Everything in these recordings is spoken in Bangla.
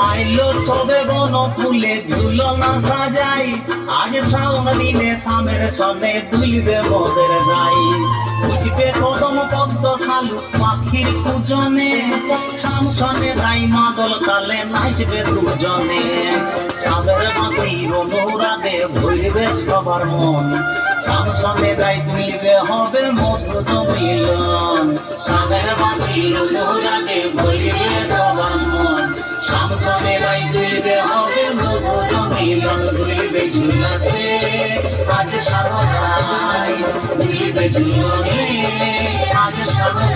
আইলো সবে বন ফুলে ঝুলনা সাজাই, আজ শ্রাবণ দিনে সামের সনে দুলবে মোদের গাই। বুঝবে কদম পদ্ম শালু পাখির পূজনে, শামসনে গাই মাদল কালে নাচবে দুজনে। সাদের বাঁশির অনুরাগে ভুলবে সবার মন, শামসনে গাই দুলবে হবে মধুর মিলন। সাদের বাঁশির অনুরাগে ভুলবে সবার মন, শামসনে গাই দুলবে হবে মধুর মিলন। দুলবে ঝুলতে আজ সবাই, দুলবে ঝুলনে আজ সবাই।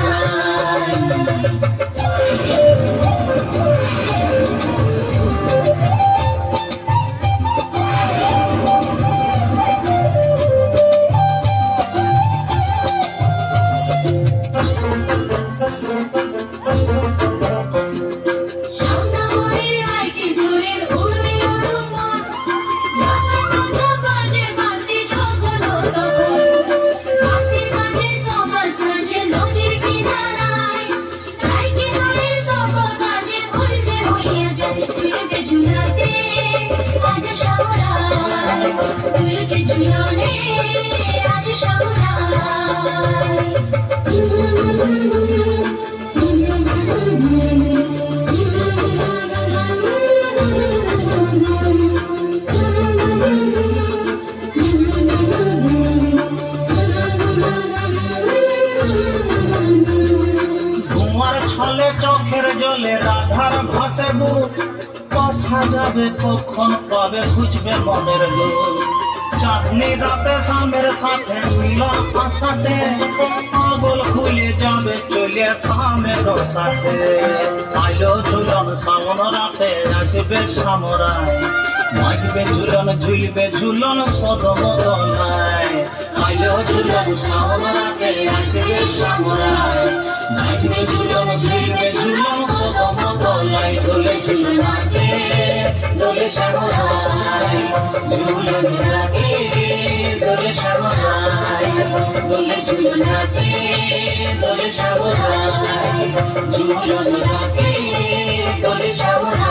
ছলে চোখের জলে রাধার ভাসে বুক, কথা যাবে কখন পাবে বুঝবে মনের দুঃখ। চাঁদনি রাতে সামের সাথে মিলন আশাতে, পাগল খুলে যাবে চলে সামের সাথে। আইলো ঝুলন শ্রাবণ রাতে আসবে সামরাই, নাচবে ঝুলন ঝুলবে ঝুলন কদম তলায়। আইলো ঝুলন শ্রাবণ রাতে আসবে সামরাই, নাচবে ঝুলন ঝুলবে ঝুলন কদম তলায়। দোলে ঝুলনাতে দোলে সামরাই, ঝুলন রাতে দোলে সামরাই। দোলে ঝুলনাতে দোলে সামরাই, ঝুলন রাতে দোলে সামরাই।